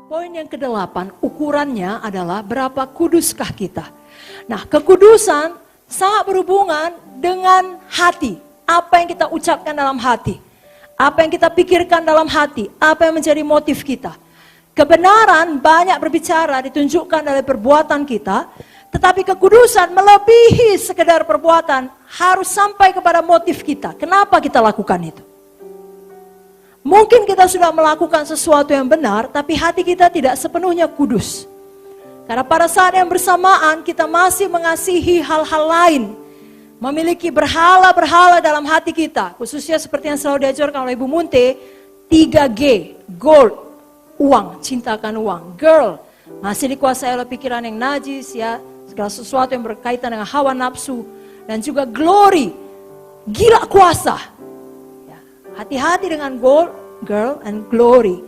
Poin yang ke-8, ukurannya adalah berapa kuduskah kita. Nah, kekudusan sangat berhubungan dengan hati. Apa yang kita ucapkan dalam hati. Apa yang kita pikirkan dalam hati. Apa yang menjadi motif kita. Kebenaran banyak berbicara ditunjukkan oleh perbuatan kita. Tetapi kekudusan melebihi sekedar perbuatan. Harus sampai kepada motif kita. Kenapa kita lakukan itu? Mungkin kita sudah melakukan sesuatu yang benar, tapi hati kita tidak sepenuhnya kudus. Karena pada saat yang bersamaan kita masih mengasihi hal-hal lain. Memiliki berhala-berhala dalam hati kita. Khususnya seperti yang selalu diajarkan oleh Ibu Munte, 3G, gold, uang, cintakan uang. Girl, masih dikuasai oleh pikiran yang najis, ya, segala sesuatu yang berkaitan dengan hawa nafsu. Dan juga glory, gila kuasa. Hati-hati dengan gold, girl, and glory.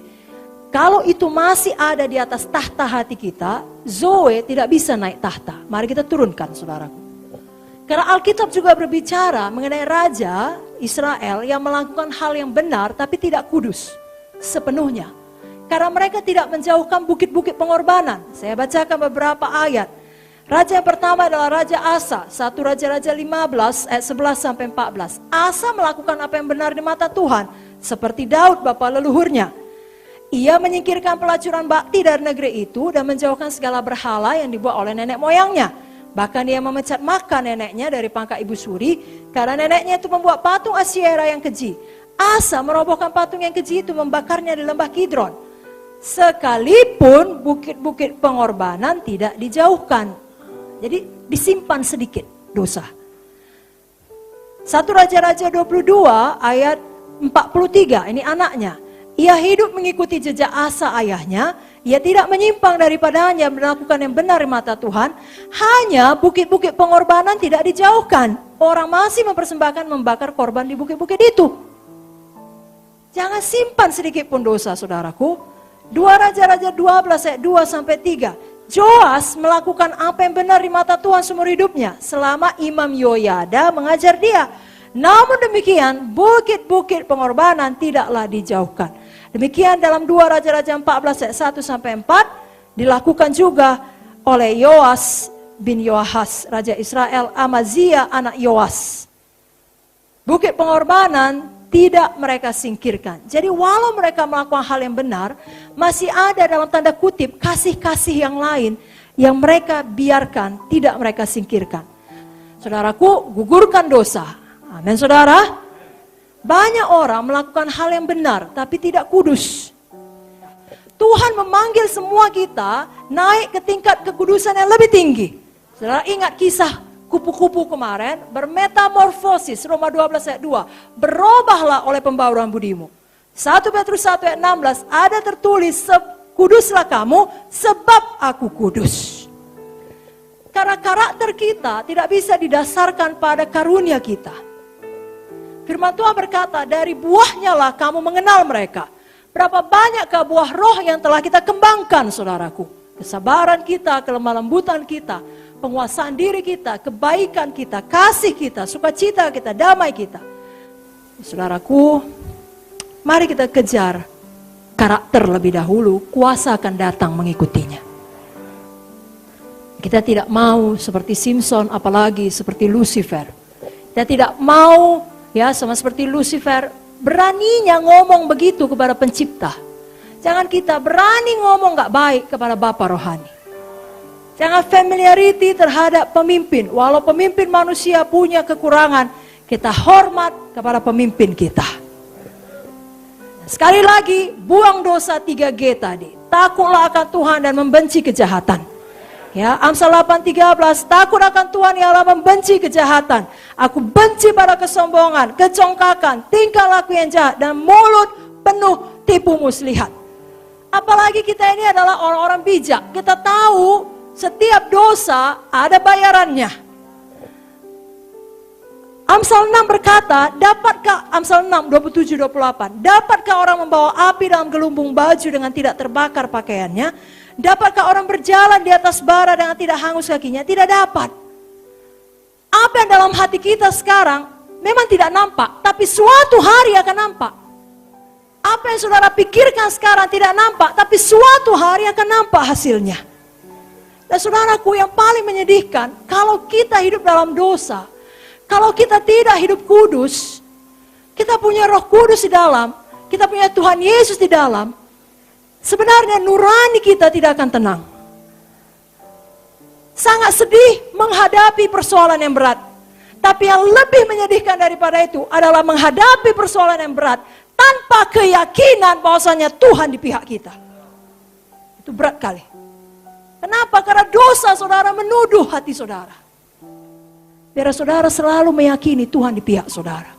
Kalau itu masih ada di atas tahta hati kita, Zoe tidak bisa naik tahta. Mari kita turunkan, saudaraku. Karena Alkitab juga berbicara mengenai Raja Israel yang melakukan hal yang benar tapi tidak kudus sepenuhnya. Karena mereka tidak menjauhkan bukit-bukit pengorbanan. Saya bacakan beberapa ayat. Raja yang pertama adalah Raja Asa, 1 Raja-Raja 15 ayat 11 sampai 14. Asa melakukan apa yang benar di mata Tuhan, seperti Daud bapa leluhurnya. Ia menyingkirkan pelacuran bakti dari negeri itu dan menjauhkan segala berhala yang dibuat oleh nenek moyangnya. Bahkan dia memecat makan neneknya dari pangkat ibu suri, karena neneknya itu membuat patung Asyera yang keji. Asa merobohkan patung yang keji itu, membakarnya di lembah Kidron. Sekalipun bukit-bukit pengorbanan tidak dijauhkan. Jadi disimpan sedikit dosa. 1 Raja-Raja 22 ayat 43, ini anaknya. Ia hidup mengikuti jejak Asa ayahnya. Ia tidak menyimpang daripadanya, melakukan yang benar di mata Tuhan. Hanya bukit-bukit pengorbanan tidak dijauhkan. Orang masih mempersembahkan membakar korban di bukit-bukit itu. Jangan simpan sedikit pun dosa, saudaraku. 2 Raja-Raja 12 ayat 2 sampai 3. Joas melakukan apa yang benar di mata Tuhan seumur hidupnya selama Imam Yoyada mengajar dia. Namun demikian, bukit-bukit pengorbanan tidaklah dijauhkan. Demikian dalam 2 Raja-Raja 14 ayat 1 sampai 4 dilakukan juga oleh Yoas bin Yoahas, Raja Israel, Amazia anak Yoas. Bukit pengorbanan tidak mereka singkirkan. Jadi walau mereka melakukan hal yang benar, masih ada dalam tanda kutip kasih-kasih yang lain yang mereka biarkan, tidak mereka singkirkan. Saudaraku, gugurkan dosa. Amin, saudara. Banyak orang melakukan hal yang benar tapi tidak kudus. Tuhan memanggil semua kita naik ke tingkat kekudusan yang lebih tinggi. Saudara ingat kisah kupu-kupu kemarin, bermetamorfosis, Roma 12 ayat 2. Berubahlah oleh pembauran budimu. 1 Petrus 1 ayat 16 ada tertulis, kuduslah kamu sebab aku kudus. Karena karakter kita tidak bisa didasarkan pada karunia kita. Firman Tuhan berkata, dari buahnya lah kamu mengenal mereka. Berapa banyakkah buah roh yang telah kita kembangkan, saudaraku. Kesabaran kita, kelemah lembutan kita, penguasaan diri kita, kebaikan kita, kasih kita, sukacita kita, damai kita. Saudaraku, mari kita kejar karakter lebih dahulu, kuasa akan datang mengikutinya. Kita tidak mau seperti Simpson, apalagi seperti Lucifer. Kita tidak mau ya sama seperti Lucifer, beraninya ngomong begitu kepada pencipta. Jangan kita berani ngomong gak baik kepada Bapa rohani. Jangan familiarity terhadap pemimpin. Walau pemimpin manusia punya kekurangan, kita hormat kepada pemimpin kita. Sekali lagi, buang dosa 3G tadi. Takutlah akan Tuhan dan membenci kejahatan. Ya, Amsal 8:13, takut akan Tuhan ialah membenci kejahatan. Aku benci pada kesombongan, kecongkakan, tingkah laku yang jahat, dan mulut penuh tipu muslihat. Apalagi kita ini adalah orang-orang bijak. Kita tahu setiap dosa ada bayarannya. Amsal 6 berkata, dapatkah, Amsal 6, 27-28, dapatkah orang membawa api dalam gelumbung baju dengan tidak terbakar pakaiannya? Dapatkah orang berjalan di atas bara dengan tidak hangus kakinya? Tidak dapat. Apa yang dalam hati kita sekarang memang tidak nampak, tapi suatu hari akan nampak. Apa yang saudara pikirkan sekarang tidak nampak, tapi suatu hari akan nampak hasilnya. Dan saudaraku, yang paling menyedihkan, kalau kita hidup dalam dosa, kalau kita tidak hidup kudus, kita punya Roh Kudus di dalam, kita punya Tuhan Yesus di dalam, sebenarnya nurani kita tidak akan tenang. Sangat sedih menghadapi persoalan yang berat. Tapi yang lebih menyedihkan daripada itu adalah menghadapi persoalan yang berat tanpa keyakinan bahwasanya Tuhan di pihak kita. Itu berat kali. Kenapa? Karena dosa saudara menuduh hati saudara. Biar saudara selalu meyakini Tuhan di pihak saudara.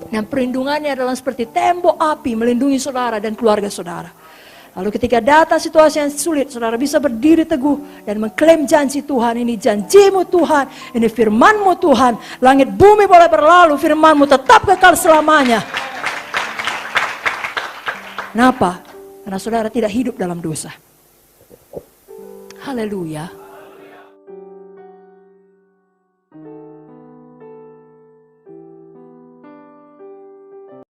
Dan perlindungannya adalah seperti tembok api melindungi saudara dan keluarga saudara. Lalu ketika datang situasi yang sulit, saudara bisa berdiri teguh dan mengklaim janji Tuhan. Ini janjimu Tuhan, ini firmanmu Tuhan. Langit bumi boleh berlalu, firmanmu tetap kekal selamanya. Kenapa? Karena saudara tidak hidup dalam dosa. Haleluya.